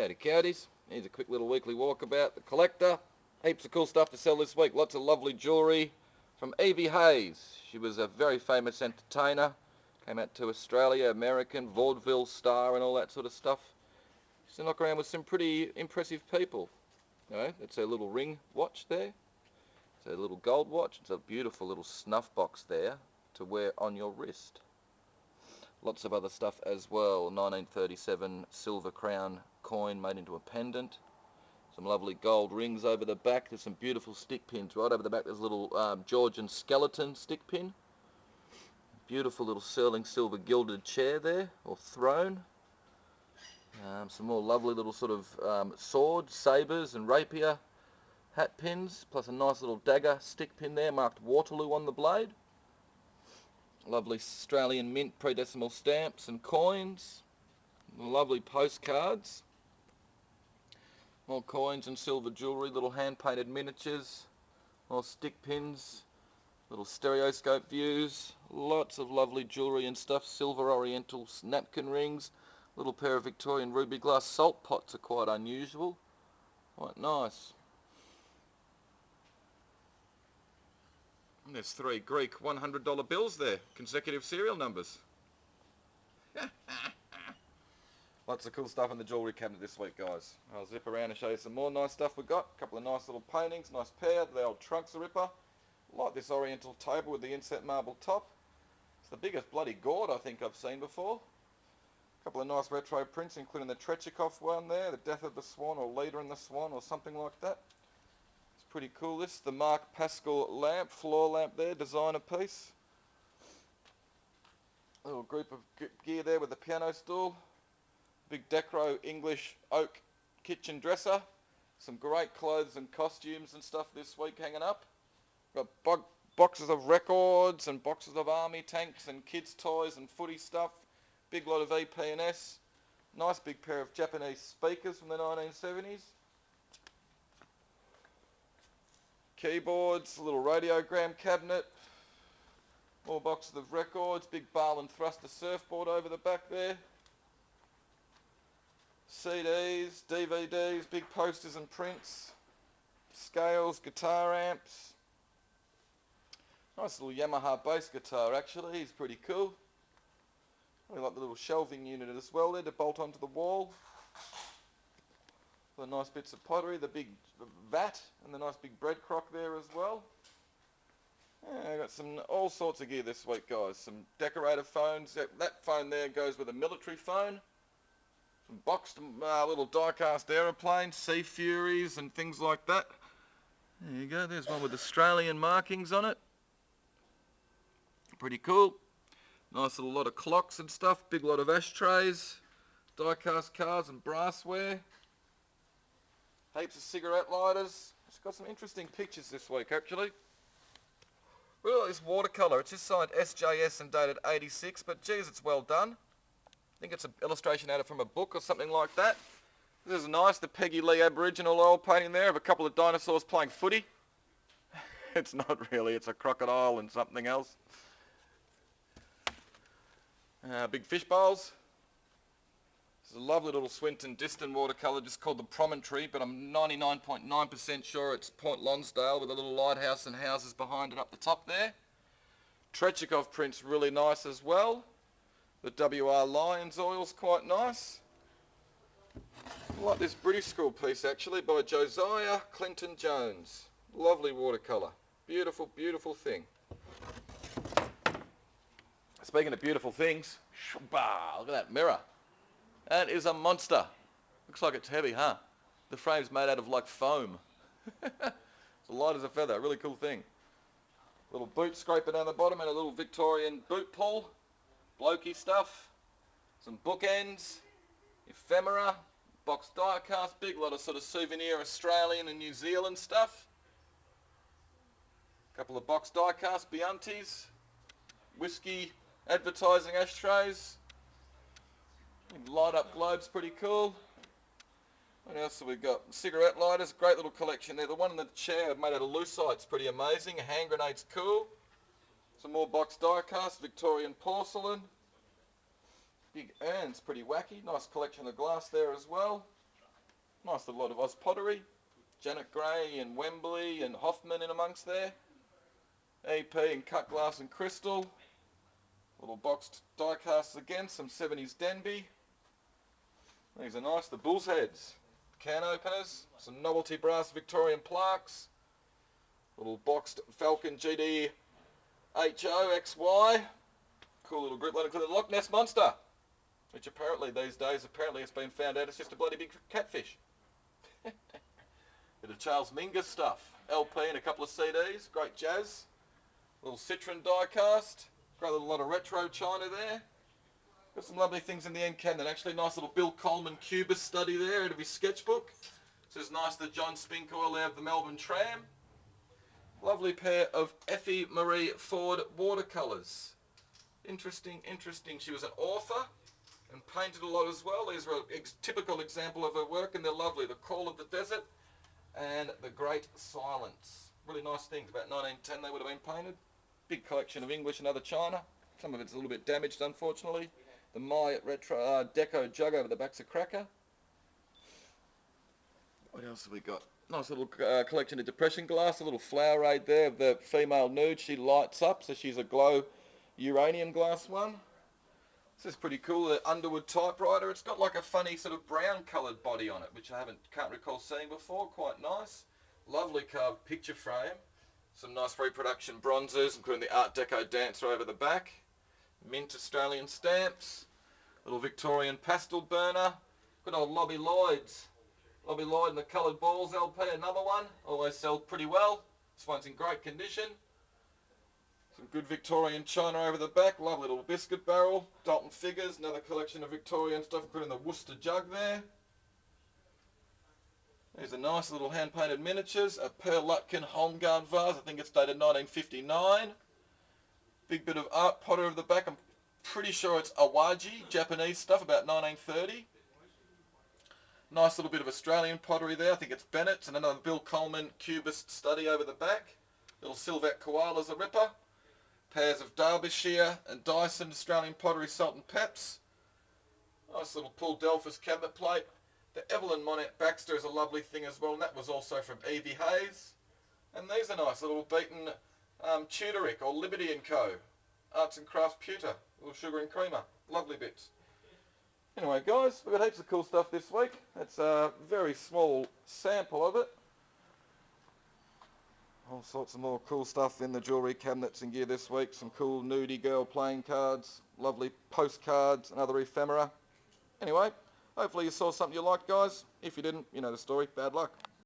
Howdy cowdies, here's a quick little weekly walkabout. The collector, heaps of cool stuff to sell this week. Lots of lovely jewellery from Evie Hayes. She was a very famous entertainer, came out to Australia, American, vaudeville star and all that sort of stuff. She's a knock around with some pretty impressive people. You know, that's her little ring watch there. It's her little gold watch. It's a beautiful little snuff box there to wear on your wrist. Lots of other stuff as well. 1937 silver crown coin made into a pendant. Some lovely gold rings over the back. There's some beautiful stick pins right over the back. There's a little Georgian skeleton stick pin. Beautiful little sterling silver gilded chair there, or throne. Some more lovely little sort of swords, sabres and rapier hat pins, plus a nice little dagger stick pin there marked Waterloo on the blade. Lovely Australian mint pre-decimal stamps and coins. Lovely postcards. More coins and silver jewellery, little hand-painted miniatures. More stick pins. Little stereoscope views. Lots of lovely jewellery and stuff. Silver oriental napkin rings. Little pair of Victorian ruby glass salt pots are quite unusual. Quite nice. And there's 3 Greek $100 bills there, consecutive serial numbers. Lots of cool stuff in the jewellery cabinet this week, guys. I'll zip around and show you some more nice stuff we've got. A couple of nice little paintings, nice pair. The old trunk's a ripper. Like this oriental table with the inset marble top. It's the biggest bloody gourd I think I've seen before. A couple of nice retro prints, including the Tretyakov one there, the Death of the Swan, or Leader in the Swan, or something like that. Pretty cool this. The Mark Pascal lamp, floor lamp there, designer piece. A little group of gear there with the piano stool. Big Decro English oak kitchen dresser. Some great clothes and costumes and stuff this week hanging up. Got boxes of records and boxes of army tanks and kids toys and footy stuff. Big lot of EP&S. Nice big pair of Japanese speakers from the 1970s. Keyboards, a little radiogram cabinet, more boxes of records, big Barlin thruster surfboard over the back there, CDs, DVDs, big posters and prints, scales, guitar amps, nice little Yamaha bass guitar actually, he's pretty cool. I like the little shelving unit as well there to bolt onto the wall. The nice bits of pottery, the big vat and the nice big bread crock there as well. Yeah, I got some all sorts of gear this week, guys. Some decorator phones. That phone there goes with a military phone. Some boxed little die-cast aeroplanes, Sea Furies and things like that. There you go. There's one with Australian markings on it. Pretty cool. Nice little lot of clocks and stuff. Big lot of ashtrays, die-cast cars and brassware. Heaps of cigarette lighters. It's got some interesting pictures this week actually. Really like this watercolour. It's just signed SJS and dated 86, but geez, it's well done. I think it's an illustration out of from a book or something like that. This is nice, the Peggy Lee Aboriginal oil painting there of a couple of dinosaurs playing footy. It's not really, it's a crocodile and something else. Big fish bowls. This is a lovely little Swinton Diston watercolour just called the Promontory, but I'm 99.9% sure it's Point Lonsdale with a little lighthouse and houses behind it up the top there. Tretyakov print's really nice as well. The WR Lions oil's quite nice. I like this British school piece actually by Josiah Clinton Jones. Lovely watercolour. Beautiful, beautiful thing. Speaking of beautiful things, look at that mirror. That is a monster. Looks like it's heavy, huh? The frame's made out of like foam. It's light as a feather, a really cool thing. Little boot scraper down the bottom and a little Victorian boot pull. Blokey stuff. Some bookends. Ephemera. Box die cast. Big lot of sort of souvenir Australian and New Zealand stuff. A couple of box die cast Biantis. Whiskey advertising ashtrays. Light up globes, pretty cool. What else have we got? Cigarette lighters, great little collection there. The one in the chair made out of lucite's pretty amazing. A hand grenade's cool. Some more box die cast, Victorian porcelain. Big urn's pretty wacky. Nice collection of glass there as well. Nice little lot of Oz pottery. Janet Gray and Wembley and Hoffman in amongst there. EP and cut glass and crystal. Little boxed die casts again, some 70s Denby. These are nice, the bull's heads. Can openers, some novelty brass Victorian plaques. Little boxed Falcon GD HO XY. Cool little grip line, the Loch Ness Monster. Which apparently these days, it's been found out it's just a bloody big catfish. Bit of Charles Mingus stuff. LP and a couple of CDs, great jazz. Little Citron die cast. Great little lot of retro china there. Got some lovely things in the end cabinet. Actually, nice little Bill Coleman cubist study there out of his sketchbook. Says nice the John Spincoil there of the Melbourne Tram. Lovely pair of Effie Marie Ford watercolours. Interesting. She was an author and painted a lot as well. These are a typical example of her work, and they're lovely. The Call of the Desert and The Great Silence. Really nice things. About 1910 they would have been painted. Big collection of English and other china. Some of it's a little bit damaged, unfortunately. The My Retro Deco jug over the back's a cracker. What else have we got? Nice little collection of depression glass. A little flower aid there of the female nude. She lights up, so she's a glow uranium glass one. This is pretty cool. The Underwood typewriter. It's got like a funny sort of brown coloured body on it, which I can't recall seeing before. Quite nice. Lovely carved picture frame. Some nice reproduction bronzes, including the Art Deco dancer over the back. Mint Australian stamps. Little Victorian pastel burner. Good old Lobby Lloyd's. Lobby Lloyd and the Coloured Balls LP, another one. Always sell pretty well. This one's in great condition. Some good Victorian china over the back. Lovely little biscuit barrel. Dalton Figures, another collection of Victorian stuff, including the Worcester jug there. There's a nice little hand-painted miniatures. A Pearl Lutkin Holmgarn vase. I think it's dated 1959. Big bit of art potter over the back. I'm pretty sure it's Awaji, Japanese stuff, about 1930. Nice little bit of Australian pottery there. I think it's Bennett's, and another Bill Coleman cubist study over the back. Little Silvet Koala's a ripper. Pairs of Derbyshire and Dyson Australian pottery salt and peps. Nice little Paul Delphus cabinet plate. The Evelyn Monette Baxter is a lovely thing as well, and that was also from Evie Hayes. And these are nice, little beaten Tudoric or Liberty & Co. Arts and Crafts Pewter, little sugar and creamer. Lovely bits. Anyway guys, we've got heaps of cool stuff this week. That's a very small sample of it. All sorts of more cool stuff in the jewellery cabinets and gear this week. Some cool nudie girl playing cards, lovely postcards and other ephemera. Anyway, hopefully you saw something you liked guys. If you didn't, you know the story. Bad luck.